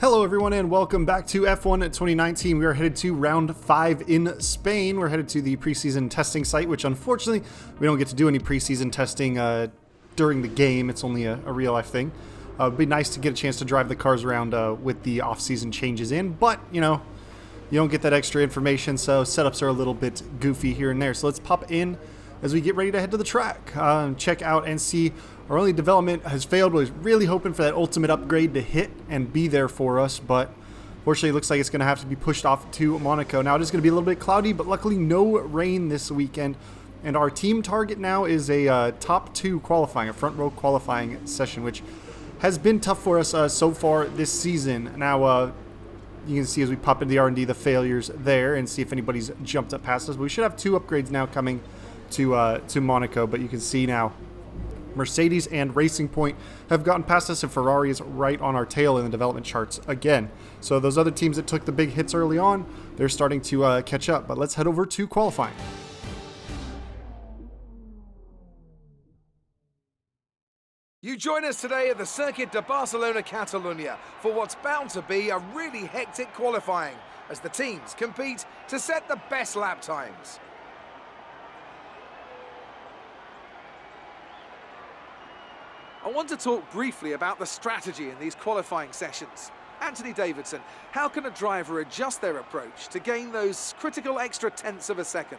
Hello everyone and welcome back to F1 2019. We are headed to round 5 in Spain. We're headed to the preseason testing site, which unfortunately we don't get to do any preseason testing during the game. It's only a real life thing. It'd be nice to get a chance to drive the cars around with the off-season changes in, but you know, you don't get that extra information, so setups are a little bit goofy here and there. So let's pop in as we get ready to head to the track, check out and see. Our early development has failed. We're really hoping for that ultimate upgrade to hit and be there for us, but fortunately it looks like it's going to have to be pushed off to Monaco. Now it is going to be a little bit cloudy, but luckily no rain this weekend. And our team target now is a top 2 qualifying, a front row qualifying session, which has been tough for us so far this season. Now you can see as we pop into the R&D the failures there and see if anybody's jumped up past us. But we should have 2 upgrades now coming to Monaco, but you can see now Mercedes and Racing Point have gotten past us, and Ferrari is right on our tail in the development charts again. So those other teams that took the big hits early on, they're starting to catch up. But let's head over to qualifying. You join us today at the Circuit de Barcelona, Catalunya, for what's bound to be a really hectic qualifying, as the teams compete to set the best lap times. I want to talk briefly about the strategy in these qualifying sessions. Anthony Davidson, how can a driver adjust their approach to gain those critical extra tenths of a second?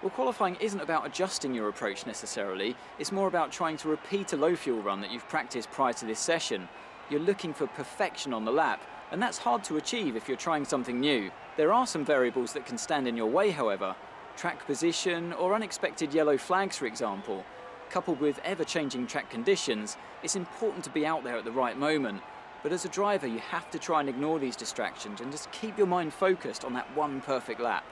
Well, qualifying isn't about adjusting your approach necessarily. It's more about trying to repeat a low fuel run that you've practiced prior to this session. You're looking for perfection on the lap, and that's hard to achieve if you're trying something new. There are some variables that can stand in your way, however. Track position or unexpected yellow flags, for example. Coupled with ever-changing track conditions, it's important to be out there at the right moment. But as a driver, you have to try and ignore these distractions and just keep your mind focused on that one perfect lap.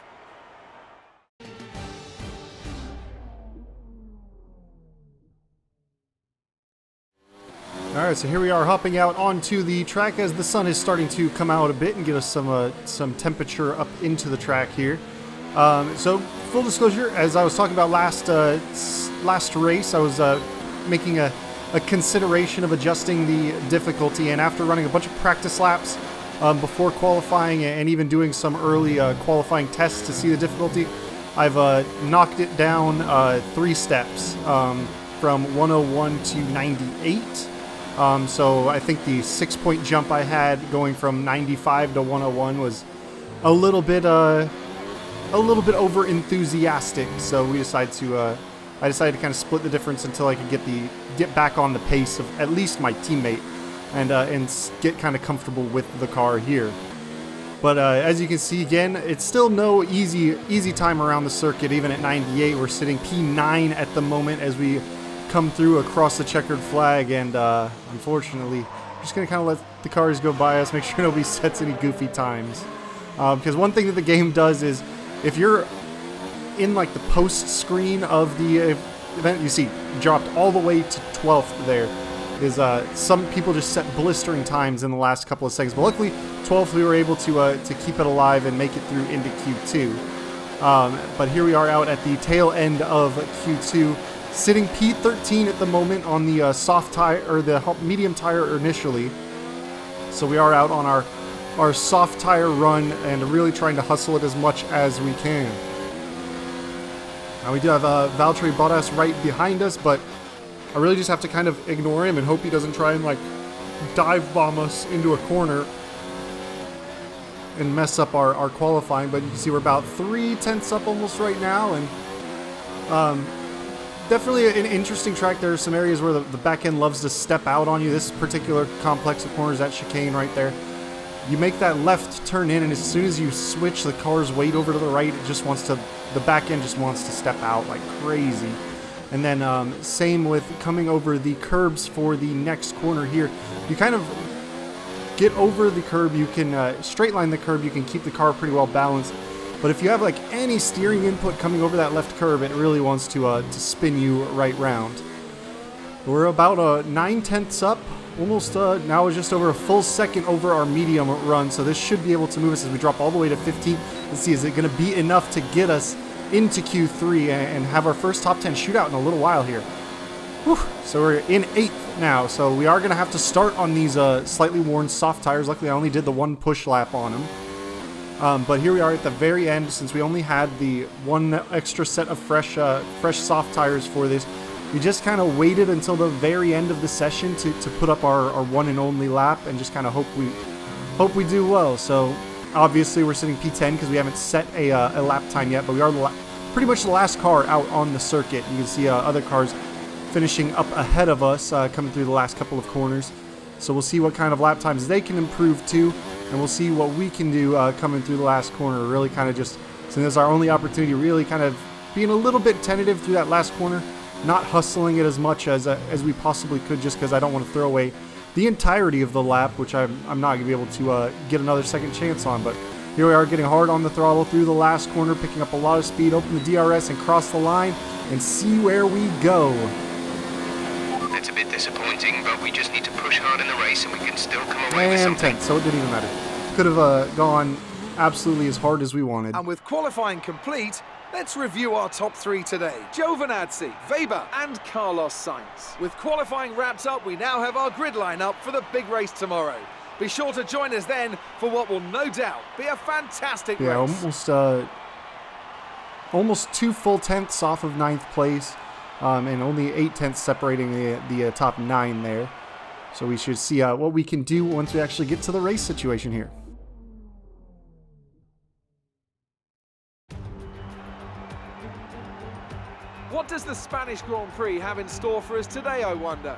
All right, so here we are hopping out onto the track as the sun is starting to come out a bit and get us some temperature up into the track here. So full disclosure, as I was talking about last race, I was making a consideration of adjusting the difficulty, and after running a bunch of practice laps before qualifying and even doing some early qualifying tests to see the difficulty, I've knocked it down 3 steps from 101 to 98. So I think the 6-point jump I had going from 95 to 101 was a little bit over enthusiastic. So we decided to I decided to kind of split the difference until I could get back on the pace of at least my teammate and get kind of comfortable with the car here. But as you can see, again, it's still no easy time around the circuit. Even at 98, we're sitting P9 at the moment as we come through across the checkered flag, and unfortunately, we're just gonna kind of let the cars go by us, make sure nobody sets any goofy times. Because one thing that the game does is, if you're in like the post screen of the event, you see dropped all the way to 12th there, is some people just set blistering times in the last couple of seconds, but luckily 12th we were able to keep it alive and make it through into Q2. But here we are out at the tail end of Q2, sitting P13 at the moment on the soft tire, or the medium tire initially. So we are out on our soft tire run and really trying to hustle it as much as we can. Now we do have Valtteri Bottas right behind us, but I really just have to kind of ignore him and hope he doesn't try and like dive bomb us into a corner and mess up our qualifying. But you can see we're about 3 tenths up almost right now, and definitely an interesting track. There are some areas where the back end loves to step out on you. This particular complex of corners, that chicane right there, you make that left turn in, and as soon as you switch the car's weight over to the right, the back end just wants to step out like crazy. And then same with coming over the curbs for the next corner here. You kind of get over the curb, you can straight line the curb, you can keep the car pretty well balanced. But if you have like any steering input coming over that left curb, it really wants to spin you right round. We're about 9 tenths up, almost now just over a full second over our medium run, so this should be able to move us as we drop all the way to 15. Let's see, is it going to be enough to get us into Q3 and have our first top 10 shootout in a little while here? Whew. So we're in 8th now, so we are going to have to start on these slightly worn soft tires. Luckily, I only did the 1 push lap on them. But here we are at the very end, since we only had the 1 extra set of fresh soft tires for this. We just kind of waited until the very end of the session to put up our one and only lap, and just kind of hope we do well. So obviously we're sitting P10 because we haven't set a lap time yet, but we are pretty much the last car out on the circuit. You can see other cars finishing up ahead of us, coming through the last couple of corners. So we'll see what kind of lap times they can improve to, and we'll see what we can do coming through the last corner. Really kind of just, since this is our only opportunity, really kind of being a little bit tentative through that last corner, not hustling it as much as we possibly could, just because I don't want to throw away the entirety of the lap, which I'm not going to be able to get another second chance on. But here we are getting hard on the throttle through the last corner, picking up a lot of speed, open the DRS and cross the line and see where we go. It's a bit disappointing, but we just need to push hard in the race and we can still come away with something. 10th, so it didn't even matter. Could have gone absolutely as hard as we wanted. And with qualifying complete, let's review our top 3 today. Giovinazzi, Weber and Carlos Sainz. With qualifying wrapped up, we now have our grid lineup for the big race tomorrow. Be sure to join us then for what will no doubt be a fantastic race. Almost 2 full tenths off of 9th place, and only 8 tenths separating the top 9 there. So we should see what we can do once we actually get to the race situation here. What does the Spanish Grand Prix have in store for us today, I wonder?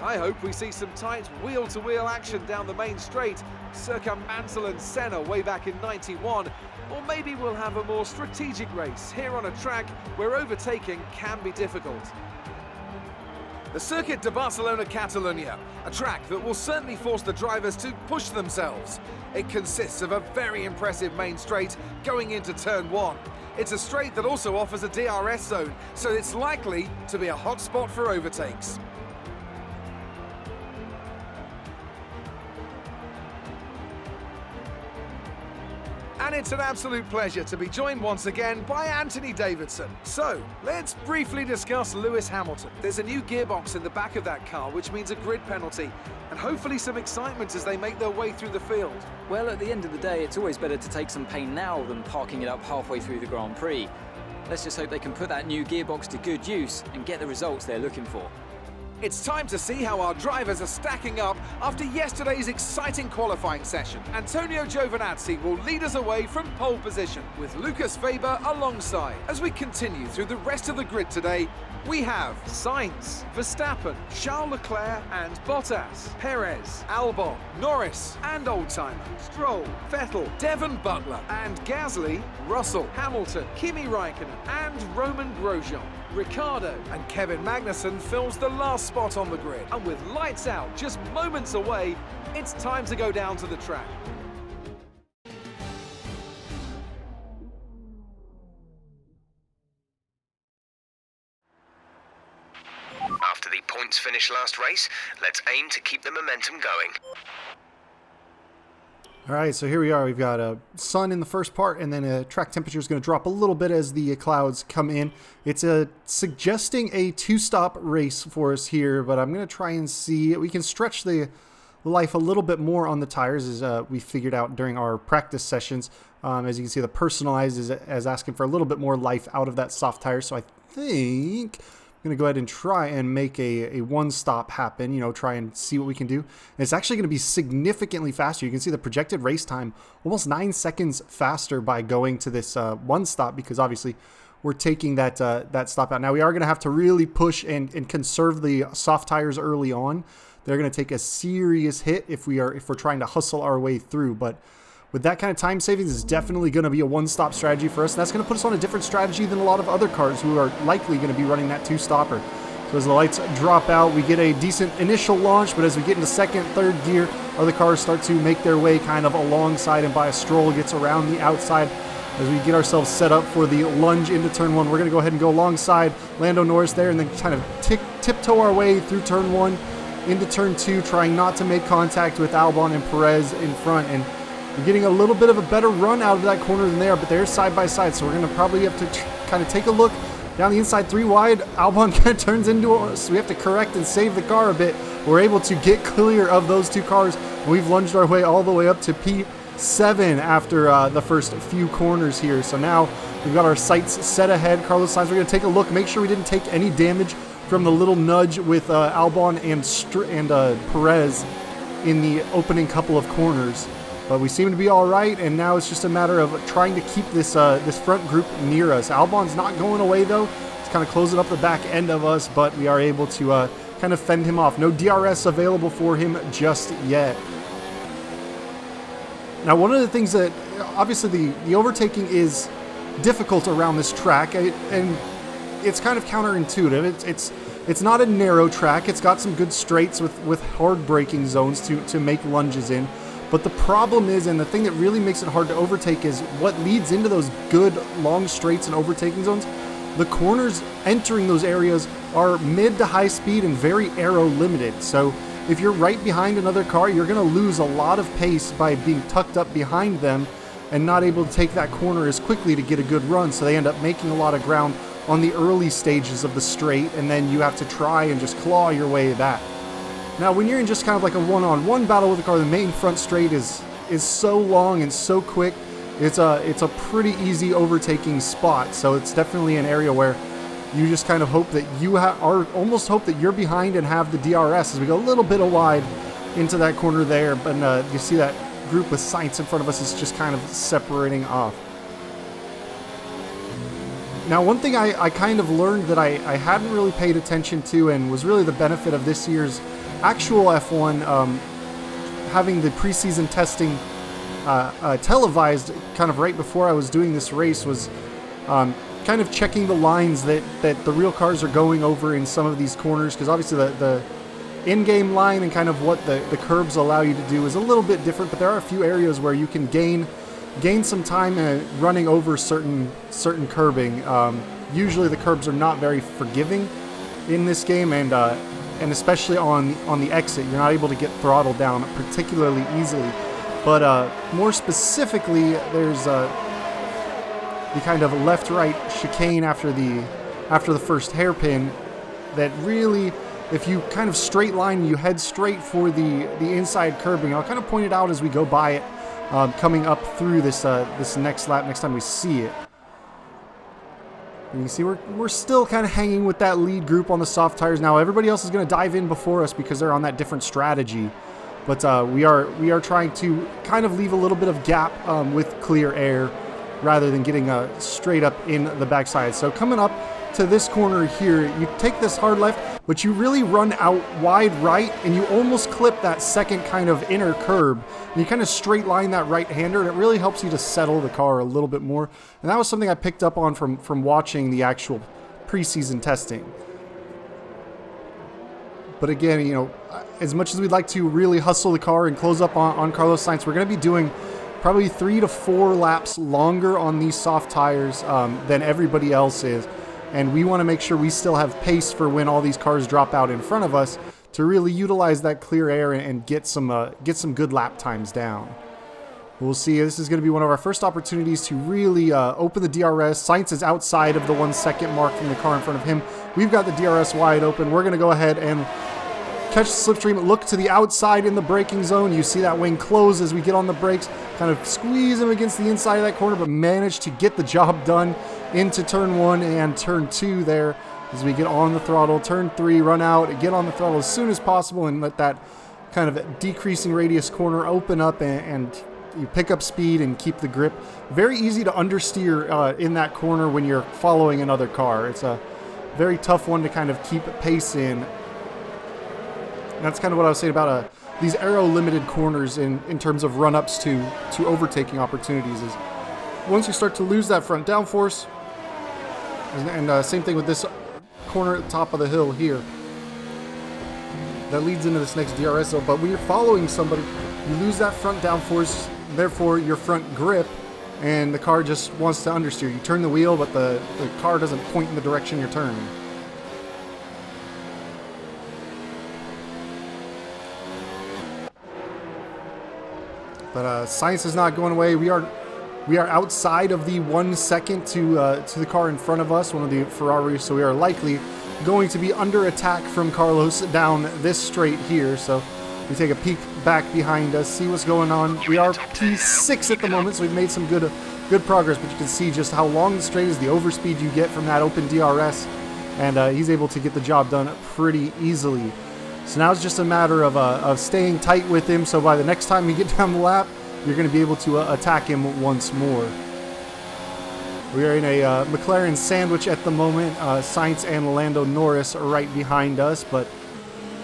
I hope we see some tight wheel-to-wheel action down the main straight, circa Mansell and Senna way back in '91, or maybe we'll have a more strategic race here on a track where overtaking can be difficult. The Circuit de Barcelona-Catalunya, a track that will certainly force the drivers to push themselves. It consists of a very impressive main straight going into turn 1. It's a straight that also offers a DRS zone, so it's likely to be a hot spot for overtakes. And it's an absolute pleasure to be joined once again by Anthony Davidson. So, let's briefly discuss Lewis Hamilton. There's a new gearbox in the back of that car, which means a grid penalty, and hopefully some excitement as they make their way through the field. Well, at the end of the day, it's always better to take some pain now than parking it up halfway through the Grand Prix. Let's just hope they can put that new gearbox to good use and get the results they're looking for. It's time to see how our drivers are stacking up after yesterday's exciting qualifying session. Antonio Giovinazzi will lead us away from pole position, with Lucas Weber alongside. As we continue through the rest of the grid today, we have Sainz, Verstappen, Charles Leclerc and Bottas, Perez, Albon, Norris and oldtimer, Stroll, Vettel, Devon Butler and Gasly, Russell, Hamilton, Kimi Raikkonen and Roman Grosjean. Ricciardo and Kevin Magnussen fills the last spot on the grid. And with lights out just moments away, it's time to go down to the track. After the points finish last race, let's aim to keep the momentum going. All right, so here we are. We've got a sun in the first part, and then track temperature is going to drop a little bit as the clouds come in. It's suggesting a 2-stop race for us here, but I'm going to try and see. We can stretch the life a little bit more on the tires, as we figured out during our practice sessions. As you can see, the personalized is asking for a little bit more life out of that soft tire, so I think I'm going to go ahead and try and make a 1-stop happen, try and see what we can do. And it's actually going to be significantly faster. You can see the projected race time almost 9 seconds faster by going to this 1-stop, because obviously we're taking that stop out. Now we are going to have to really push and conserve the soft tires early on. They're going to take a serious hit if we're trying to hustle our way through, but with that kind of time savings, it's definitely going to be a 1-stop strategy for us. And that's going to put us on a different strategy than a lot of other cars who are likely going to be running that 2-stopper. So as the lights drop out, we get a decent initial launch, but as we get into second, third gear, other cars start to make their way kind of alongside, and by a Stroll gets around the outside as we get ourselves set up for the lunge into turn 1. We're going to go ahead and go alongside Lando Norris there, and then kind of tiptoe our way through turn 1 into turn 2, trying not to make contact with Albon and Perez in front. And we're getting a little bit of a better run out of that corner than they are, but they're side by side, so we're going to probably have to kind of take a look Down the inside, 3 wide. Albon kind of turns into us. We have to correct and save the car a bit. We're able to get clear of those 2 cars. We've lunged our way all the way up to P7 after the first few corners here. So now we've got our sights set ahead. Carlos Sainz, we're going to take a look, make sure we didn't take any damage from the little nudge with Albon and Perez in the opening couple of corners. But we seem to be all right, and now it's just a matter of trying to keep this this front group near us. Albon's not going away, though. It's kind of closing up the back end of us, but we are able to kind of fend him off. No DRS available for him just yet. Now, one of the things that, obviously, the overtaking is difficult around this track, and it's kind of counterintuitive. It's not a narrow track. It's got some good straights with hard braking zones to make lunges in. But the problem is, and the thing that really makes it hard to overtake is what leads into those good long straights and overtaking zones. The corners entering those areas are mid to high speed and very aero limited. So if you're right behind another car, you're going to lose a lot of pace by being tucked up behind them and not able to take that corner as quickly to get a good run. So they end up making a lot of ground on the early stages of the straight, and then you have to try and just claw your way back. Now, when you're in just kind of like a one-on-one battle with the car, the main front straight is so long and so quick. It's a pretty easy overtaking spot. So it's definitely an area where you just kind of hope that almost hope that you're behind and have the DRS as we go a little bit wide into that corner there. But you see that group with Sainz in front of us is just kind of separating off. Now, one thing I kind of learned that I hadn't really paid attention to, and was really the benefit of this year's actual F1, having the preseason testing televised kind of right before I was doing this race, was kind of checking the lines that the real cars are going over in some of these corners, because obviously the in-game line and kind of what the curbs allow you to do is a little bit different, but there are a few areas where you can gain some time running over certain curbing. Usually the curbs are not very forgiving in this game, and especially on the exit, you're not able to get throttled down particularly easily. But more specifically, there's the kind of left-right chicane after the first hairpin that really, if you kind of straight line, you head straight for the inside curbing. I'll kind of point it out as we go by it, coming up through this next lap, next time we see it. And you see we're still kind of hanging with that lead group on the soft tires. Now everybody else is going to dive in before us because they're on that different strategy. But we are trying to kind of leave a little bit of gap with clear air rather than getting straight up in the backside. So coming up to this corner here, you take this hard left, but you really run out wide right, and you almost clip that second kind of inner curb. And you kind of straight line that right-hander, and it really helps you to settle the car a little bit more. And that was something I picked up on from watching the actual preseason testing. But again, you know, as much as we'd like to really hustle the car and close up on Carlos Sainz, we're going to be doing probably 3 to 4 laps longer on these soft tires than everybody else is. And we want to make sure we still have pace for when all these cars drop out in front of us to really utilize that clear air and get some good lap times down. We'll see. This is going to be one of our first opportunities to really open the DRS. Sainz is outside of the 1 second mark from the car in front of him. We've got the DRS wide open. We're going to go ahead and catch the slipstream, look to the outside in the braking zone. You see that wing close as we get on the brakes, kind of squeeze him against the inside of that corner, but manage to get the job done into turn 1 and turn 2 there as we get on the throttle. Turn 3, run out, get on the throttle as soon as possible and let that kind of decreasing radius corner open up, and you pick up speed and keep the grip. Very easy to understeer in that corner when you're following another car. It's a very tough one to kind of keep pace in. And that's kind of what I was saying about these aero-limited corners in terms of run-ups to overtaking opportunities. Is once you start to lose that front downforce, and same thing with this corner at the top of the hill here, that leads into this next DRS zone. But when you're following somebody, you lose that front downforce, therefore your front grip, and the car just wants to understeer. You turn the wheel, but the car doesn't point in the direction you're turning. But Sainz is not going away. We are We are outside of the 1 second to the car in front of us, one of the Ferraris, so we are likely going to be under attack from Carlos down this straight here. So we take a peek back behind us, see what's going on. We are P6 at the moment, so we've made some good progress, but you can see just how long the straight is, the overspeed you get from that open DRS, and he's able to get the job done pretty easily. So now it's just a matter of staying tight with him, so by the next time we get down the lap, you're going to be able to attack him once more. We are in a McLaren sandwich at the moment. Sainz and Lando Norris are right behind us, but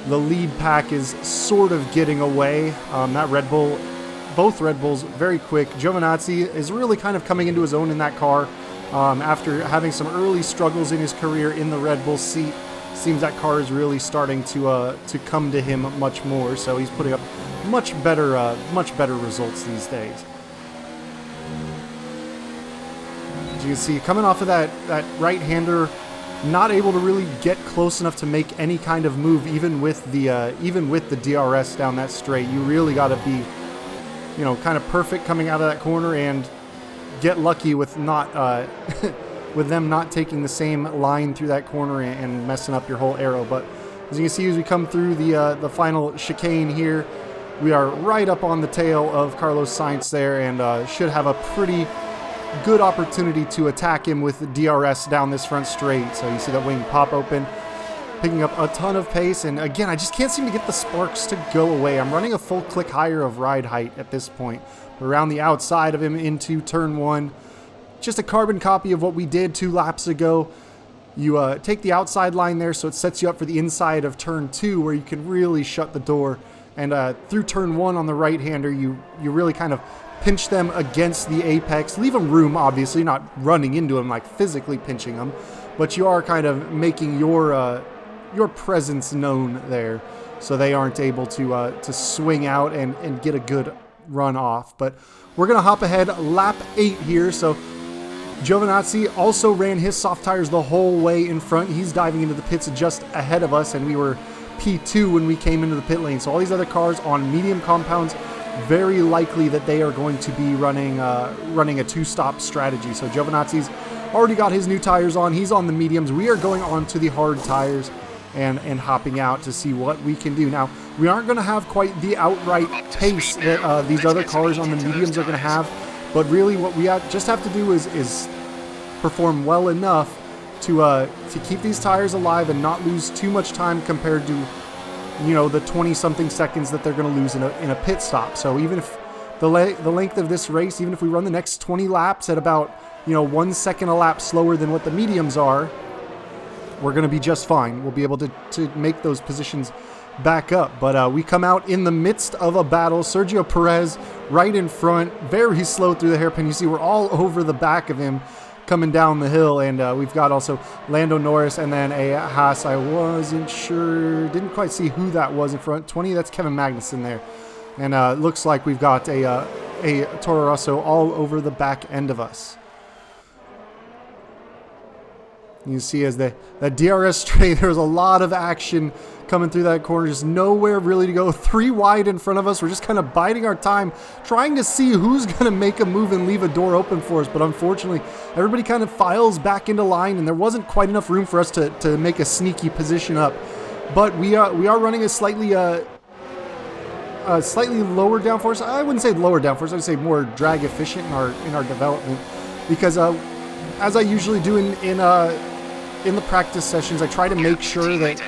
the lead pack is sort of getting away. That Red Bull, both Red Bulls, very quick. Giovinazzi is really kind of coming into his own in that car after having some early struggles in his career in the Red Bull seat. Seems that car is really starting to come to him much more, so he's putting up much better results these days. As you can see, coming off of that right-hander, not able to really get close enough to make any kind of move, even with the DRS down that straight. You really got to be, kind of perfect coming out of that corner and get lucky with not with them not taking the same line through that corner and messing up your whole arrow. But as you can see, as we come through the final chicane here, we are right up on the tail of Carlos Sainz there, and should have a pretty good opportunity to attack him with the DRS down this front straight. So you see that wing pop open, picking up a ton of pace, and again, I just can't seem to get the sparks to go away. I'm running a full click higher of ride height at this point. We're around the outside of him into turn 1. Just a carbon copy of what we did 2 laps ago. You take the outside line there, so it sets you up for the inside of turn 2, where you can really shut the door. And through turn 1 on the right-hander, you really kind of pinch them against the apex. Leave them room, obviously, not running into them, like physically pinching them, but you are kind of making your presence known there, so they aren't able to swing out and get a good run off. But we're going to hop ahead lap 8 here. So Giovinazzi also ran his soft tires the whole way in front. He's diving into the pits just ahead of us, and we were P2 when we came into the pit lane. So all these other cars on medium compounds, very likely that they are going to be running a 2-stop strategy. So Giovinazzi's already got his new tires on. He's on the mediums. We are going on to the hard tires and hopping out to see what we can do. Now, we aren't going to have quite the outright pace that these other cars on the mediums are going to have, but really what we just have to do is perform well enough to keep these tires alive and not lose too much time compared to the 20-something seconds that they're going to lose in a pit stop. So even if the length of this race, even if we run the next 20 laps at about 1 second a lap slower than what the mediums are, we're going to be just fine. We'll be able to make those positions back up. But we come out in the midst of a battle. Sergio Perez right in front, very slow through the hairpin. You see we're all over the back of him coming down the hill, and we've got also Lando Norris and then a Haas. I wasn't sure, didn't quite see who that was in front. 20, that's Kevin Magnussen there. And looks like we've got a Toro Rosso all over the back end of us. You see as the DRS straight, there was a lot of action coming through that corner, just nowhere really to go. 3 wide in front of us. We're just kind of biding our time, trying to see who's going to make a move and leave a door open for us. But unfortunately, everybody kind of files back into line, and there wasn't quite enough room for us to make a sneaky position up. But we are running a slightly lower downforce. I wouldn't say lower downforce. I would say more drag efficient in our development, because as I usually do in the practice sessions, I try to make sure that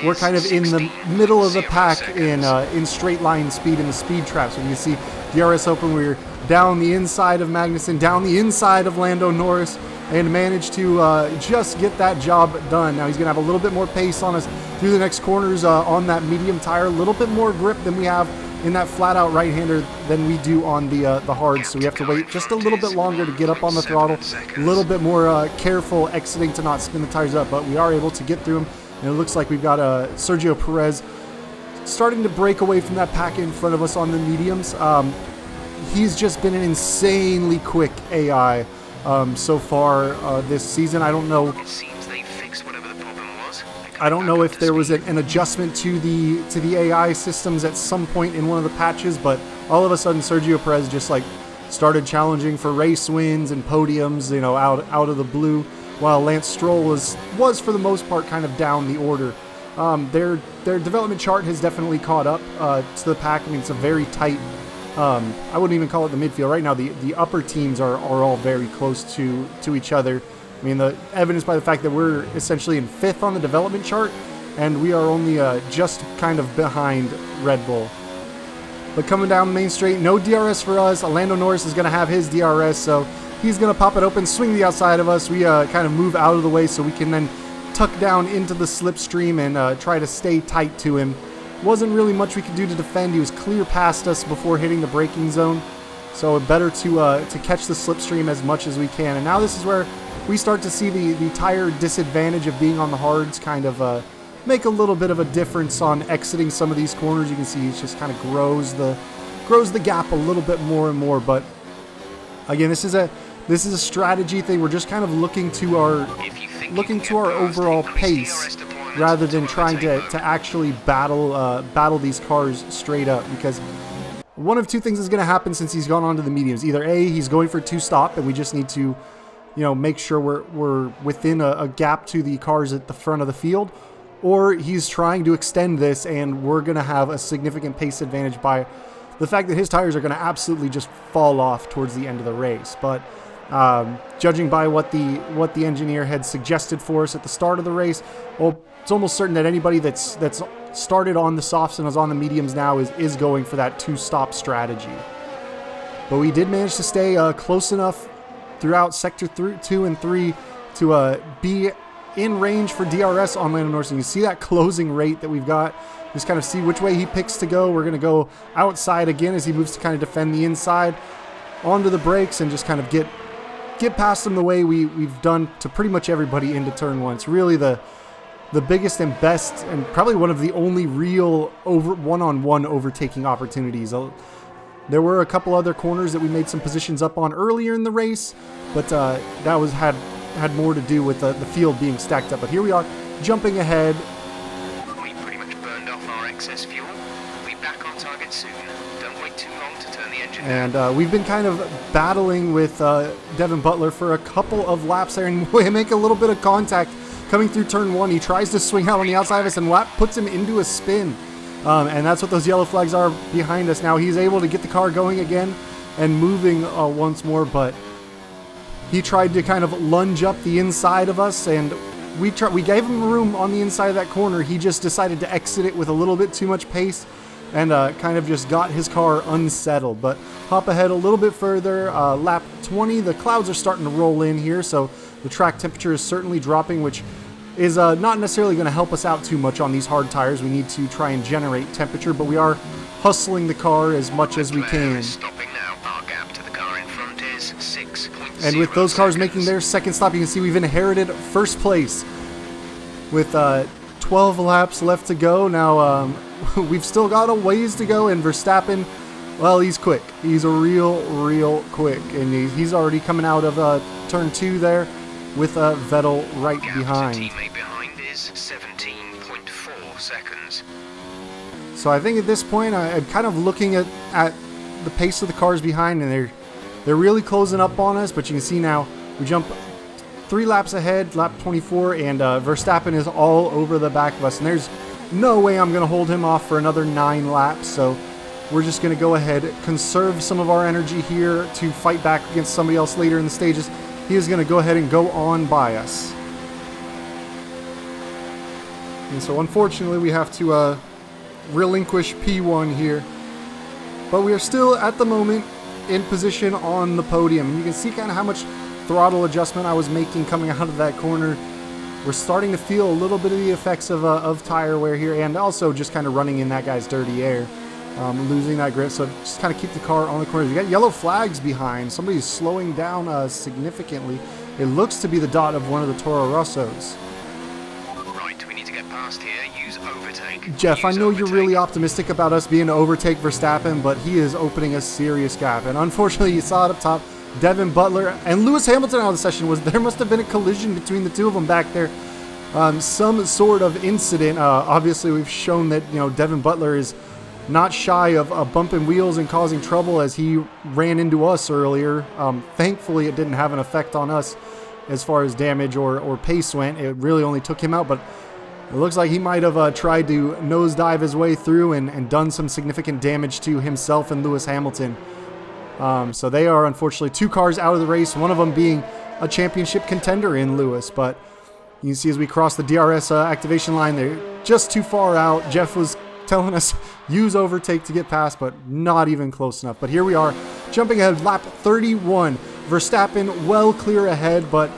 we're kind of in the middle of the pack in straight line speed in the speed traps. So you can see DRS open, we're down the inside of Magnussen, down the inside of Lando Norris, and managed to just get that job done. Now he's going to have a little bit more pace on us through the next corners on that medium tire, a little bit more grip than we have in that flat-out right-hander than we do on the hards. So we have to wait just a little bit longer to get up on the throttle, a little bit more careful exiting to not spin the tires up, but we are able to get through them. And it looks like we've got Sergio Perez starting to break away from that pack in front of us on the mediums. He's just been an insanely quick AI so far this season. I don't know. It seems they fixed whatever the problem was. I don't know if there was an adjustment to the AI systems at some point in one of the patches, but all of a sudden Sergio Perez just like started challenging for race wins and podiums, you know, out of the blue, while Lance Stroll was for the most part kind of down the order. Their development chart has definitely caught up to the pack. I mean, it's a very tight, I wouldn't even call it the midfield. Right now, the upper teams are all very close to each other. I mean, the evidence by the fact that we're essentially in 5th on the development chart, and we are only just kind of behind Red Bull. But coming down Main Straight, no DRS for us. Lando Norris is going to have his DRS, so he's going to pop it open, swing the outside of us. We kind of move out of the way so we can then tuck down into the slipstream and try to stay tight to him. Wasn't really much we could do to defend. He was clear past us before hitting the braking zone, so better to catch the slipstream as much as we can. And now this is where we start to see the tire disadvantage of being on the hards kind of make a little bit of a difference on exiting some of these corners. You can see it just kind of grows the gap a little bit more and more. But again, this is a strategy thing. We're just kind of looking to our overall pace rather than trying to actually battle these cars straight up, because one of two things is going to happen since he's gone on to the mediums. Either A, he's going for 2-stop and we just need to, you know, make sure we're within a gap to the cars at the front of the field, or he's trying to extend this and we're going to have a significant pace advantage by the fact that his tires are going to absolutely just fall off towards the end of the race. But judging by what the engineer had suggested for us at the start of the race, well, it's almost certain that anybody that's started on the softs and is on the mediums now is going for that 2-stop strategy. But we did manage to stay close enough throughout sector 2 and 3 to be in range for DRS on Lando Norris. And you see that closing rate that we've got. Just kind of see which way he picks to go. We're going to go outside again as he moves to kind of defend the inside, onto the brakes, and just kind of get past him the way we've done to pretty much everybody into turn 1. It's really the biggest and best, and probably one of the only real one-on-one overtaking opportunities. There were a couple other corners that we made some positions up on earlier in the race, but that had more to do with the field being stacked up. But here we are, jumping ahead. We pretty much burned off our excess fuel. We'll be back on target soon. Don't wait too long to turn the engine down. And we've been kind of battling with Devin Butler for a couple of laps there, and we make a little bit of contact coming through turn 1. He tries to swing out on the outside of us, and lap puts him into a spin. And that's what those yellow flags are behind us now. He's able to get the car going again and moving once more, but he tried to kind of lunge up the inside of us, and we gave him room on the inside of that corner. He just decided to exit it with a little bit too much pace and kind of just got his car unsettled. But hop ahead a little bit further, lap 20, the clouds are starting to roll in here, so the track temperature is certainly dropping, which is not necessarily going to help us out too much on these hard tires. We need to try and generate temperature, but we are hustling the car as much as we can. Stopping now. Our gap to the car in front is 6.0 And with those cars seconds. making their second stop, you can see we've inherited first place with 12 laps left to go. Now, we've still got a ways to go, and Verstappen, well, he's quick. He's a real quick, and he's already coming out of turn 2 there with Vettel right Gap behind. to teammate behind is 17.4 seconds. So I think at this point, I'm kind of looking at the pace of the cars behind, and they're really closing up on us. But you can see now we jump 3 laps ahead, lap 24, and Verstappen is all over the back of us. And there's no way I'm going to hold him off for another 9 laps. So we're just going to go ahead, conserve some of our energy here to fight back against somebody else later in the stages. He is going to go ahead and go on by us. And so unfortunately we have to relinquish P1 here. But we are still at the moment in position on the podium. And you can see kind of how much throttle adjustment I was making coming out of that corner. We're starting to feel a little bit of the effects of tire wear here, and also just kind of running in that guy's dirty air. Losing that grip, so just kind of keep the car on the corners. We got yellow flags behind. Somebody's slowing down significantly. It looks to be the dot of one of the Toro Rossos. Right, we need to get past here. Use overtake. Jeff, I Use know you're overtake. really optimistic about us being able to overtake Verstappen, but he is opening a serious gap. And unfortunately, you saw it up top. Devin Butler and Lewis Hamilton out of the session. There must have been a collision between the two of them back there. Some sort of incident. Obviously, we've shown that Devin Butler is not shy of bumping wheels and causing trouble as he ran into us earlier. Thankfully, it didn't have an effect on us as far as damage or pace went. It really only took him out, but it looks like he might have tried to nosedive his way through and done some significant damage to himself and Lewis Hamilton. So they are unfortunately 2 cars out of the race, one of them being a championship contender in Lewis. But you can see as we cross the DRS activation line, they're just too far out. Jeff was telling us use overtake to get past, but not even close enough. But here we are, jumping ahead, lap 31. Verstappen well clear ahead, but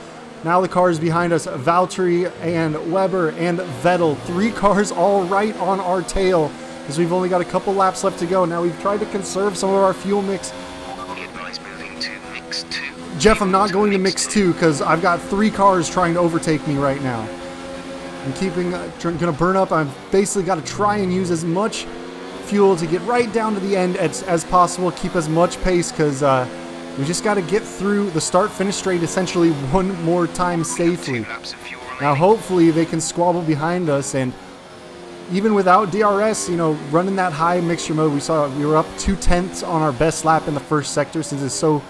now the cars behind us, Valtteri and Weber and Vettel, 3 cars all right on our tail as we've only got a couple laps left to go. Now we've tried to conserve some of our fuel mix. Moving to mix 2. Jeff, I'm not going to mix 2 because I've got 3 cars trying to overtake me right now. I'm going to burn up. I've basically got to try and use as much fuel to get right down to the end as possible, keep as much pace because we just got to get through the start-finish straight essentially one more time safely. Now hopefully they can squabble behind us, and even without DRS, you know, running that high mixture mode, we were up 2/10 on our best lap in the first sector since it's so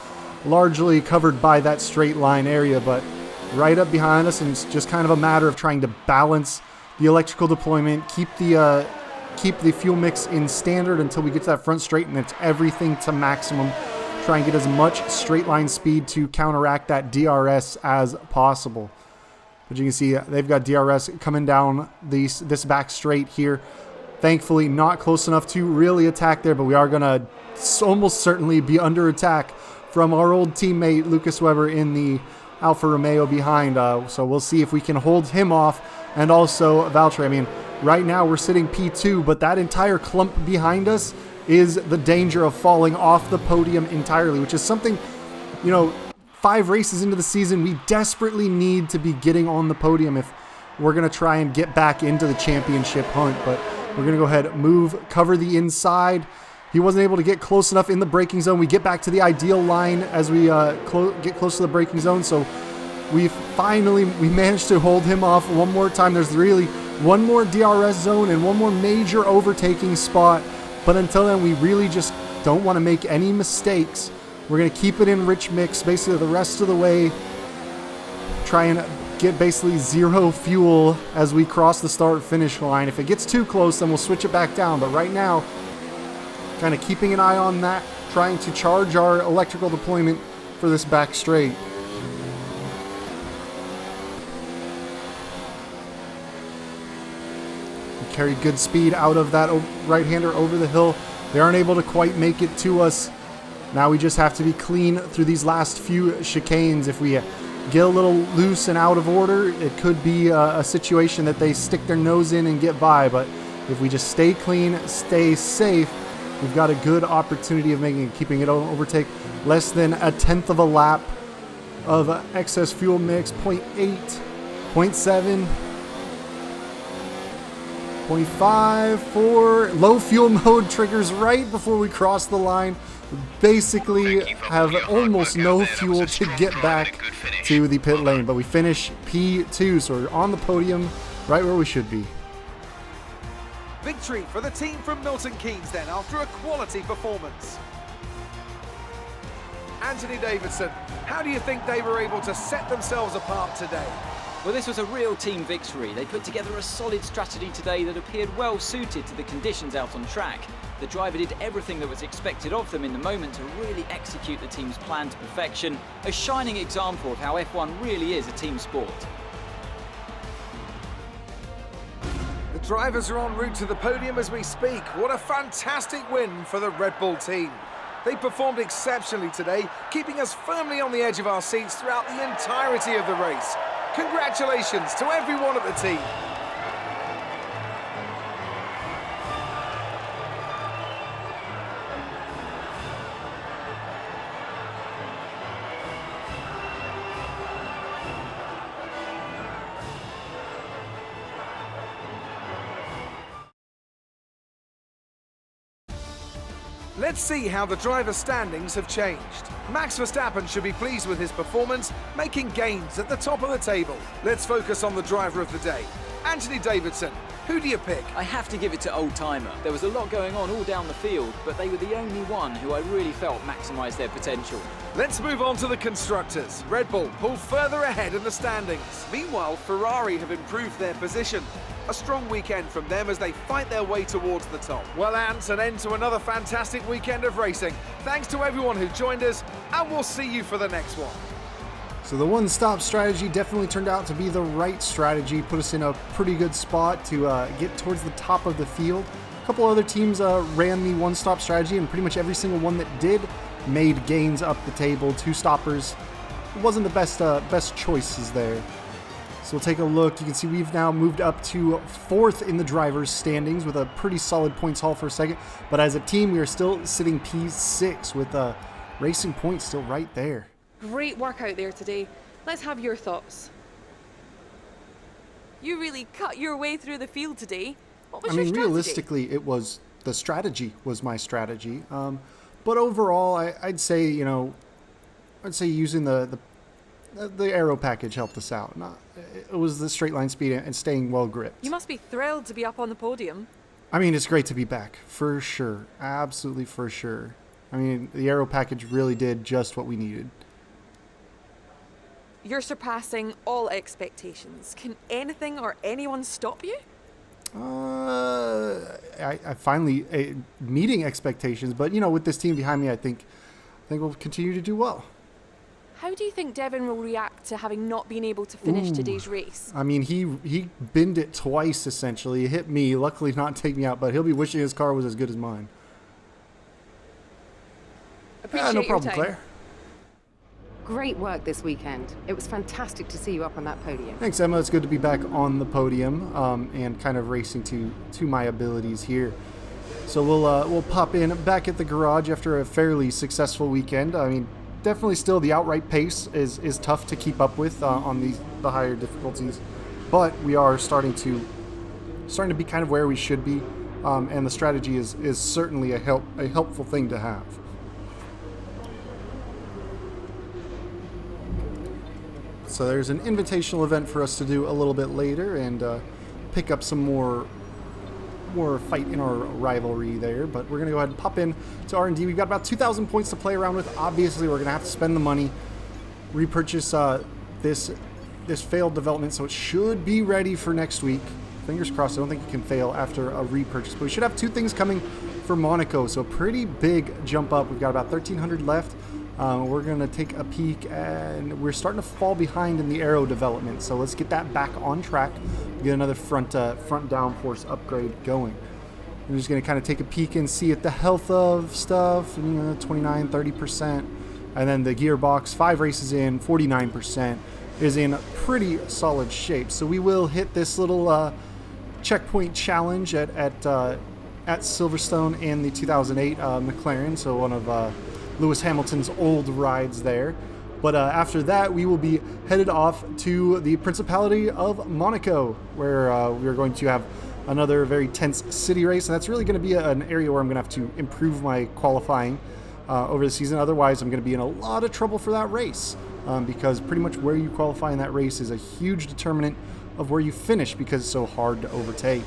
largely covered by that straight line area, but right up behind us, and it's just kind of a matter of trying to balance the electrical deployment, keep the fuel mix in standard until we get to that front straight, and it's everything to maximum. Try and get as much straight line speed to counteract that DRS as possible. But you can see they've got DRS coming down this back straight here. Thankfully, not close enough to really attack there, but we are going to almost certainly be under attack from our old teammate Lucas Weber in the Alfa Romeo behind. So we'll see if we can hold him off, and also Valtteri. I mean, right now we're sitting P2, but that entire clump behind us is the danger of falling off the podium entirely, which is something, you know, 5 races into the season, we desperately need to be getting on the podium if we're going to try and get back into the championship hunt. But we're going to go ahead, cover the inside. He wasn't able to get close enough in the braking zone. We get back to the ideal line as we get close to the braking zone. So we managed to hold him off one more time. There's really one more DRS zone and one more major overtaking spot. But until then, we really just don't want to make any mistakes. We're going to keep it in rich mix basically the rest of the way. Try and get basically 0 fuel as we cross the start-finish line. If it gets too close, then we'll switch it back down. But right now, kind of keeping an eye on that, trying to charge our electrical deployment for this back straight. We carried good speed out of that right-hander over the hill. They aren't able to quite make it to us. Now we just have to be clean through these last few chicanes. If we get a little loose and out of order, it could be a situation that they stick their nose in and get by. But if we just stay clean, stay safe, we've got a good opportunity of keeping it overtake. Less than 1/10 of a lap of excess fuel mix, 0.8, 0.7, 0.5, 4. Low fuel mode triggers right before we cross the line. We basically have almost no fuel to get back to the pit lane, but we finish P2, so we're on the podium right where we should be. Victory for the team from Milton Keynes then, after a quality performance. Anthony Davidson, how do you think they were able to set themselves apart today? Well, this was a real team victory. They put together a solid strategy today that appeared well suited to the conditions out on track. The driver did everything that was expected of them in the moment to really execute the team's plan to perfection. A shining example of how F1 really is a team sport. The drivers are en route to the podium as we speak. What a fantastic win for the Red Bull team. They performed exceptionally today, keeping us firmly on the edge of our seats throughout the entirety of the race. Congratulations to everyone at the team. Let's see how the driver standings have changed. Max Verstappen should be pleased with his performance, making gains at the top of the table. Let's focus on the driver of the day, Anthony Davidson. Who do you pick? I have to give it to Old Timer. There was a lot going on all down the field, but they were the only one who I really felt maximised their potential. Let's move on to the constructors. Red Bull pull further ahead in the standings. Meanwhile, Ferrari have improved their position. A strong weekend from them as they fight their way towards the top. Well, Ant, an end to another fantastic weekend of racing. Thanks to everyone who joined us, and we'll see you for the next one. So the one-stop strategy definitely turned out to be the right strategy, put us in a pretty good spot to get towards the top of the field. A couple other teams ran the one-stop strategy, and pretty much every single one that did made gains up the table. Two stoppers. It wasn't the best choices there. So we'll take a look. You can see we've now moved up to 4th in the drivers' standings with a pretty solid points haul for a second. But as a team, we are still sitting P6 with Racing Point still right there. Great work out there today. Let's have your thoughts. You really cut your way through the field today. What was your strategy? Realistically, it was the strategy was my strategy. But overall, I'd say using the aero package helped us out. It was the straight line speed and staying well gripped. You must be thrilled to be up on the podium. I mean, it's great to be back, for sure. Absolutely for sure. I mean, the aero package really did just what we needed. You're surpassing all expectations. Can anything or anyone stop you? I finally meeting expectations, but with this team behind me, I think we'll continue to do well. How do you think Devin will react to having not been able to finish today's race? I mean, he binned it twice, essentially. He hit me, luckily not take me out, but he'll be wishing his car was as good as mine. Appreciate no problem, your time. Claire. Great work this weekend. It was fantastic to see you up on that podium. Thanks, Emma. It's good to be back on the podium and kind of racing to my abilities here. So we'll pop in back at the garage after a fairly successful weekend. I mean, definitely still the outright pace is tough to keep up with on the higher difficulties, but we are starting to be kind of where we should be, and the strategy is certainly a helpful thing to have. So there's an invitational event for us to do a little bit later and pick up some more fight in our rivalry there. But we're going to go ahead and pop in to R&D. We've got about 2,000 points to play around with. Obviously, we're going to have to spend the money, repurchase this failed development, so it should be ready for next week. Fingers crossed. I don't think it can fail after a repurchase. But we should have 2 things coming for Monaco, so a pretty big jump up. We've got about 1,300 left. We're going to take a peek, and we're starting to fall behind in the aero development. So let's get that back on track, get another front downforce upgrade going. I'm just going to kind of take a peek and see at the health of stuff, 29, 30%. And then the gearbox, 5 races in, 49%, is in pretty solid shape. So we will hit this little checkpoint challenge at Silverstone in the 2008 McLaren, so one of Lewis Hamilton's old rides there. But after that, we will be headed off to the Principality of Monaco, where we're going to have another very tense city race. And that's really going to be an area where I'm going to have to improve my qualifying over the season. Otherwise, I'm going to be in a lot of trouble for that race, because pretty much where you qualify in that race is a huge determinant of where you finish, because it's so hard to overtake.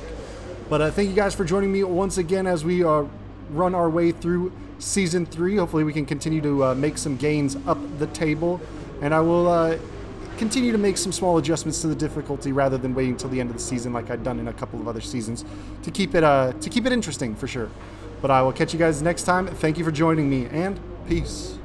But thank you guys for joining me once again as we run our way through Season 3. Hopefully we can continue to make some gains up the table, and I will continue to make some small adjustments to the difficulty rather than waiting until the end of the season like I've done in a couple of other seasons to keep it interesting for sure. But I will catch you guys next time. Thank you for joining me, and peace.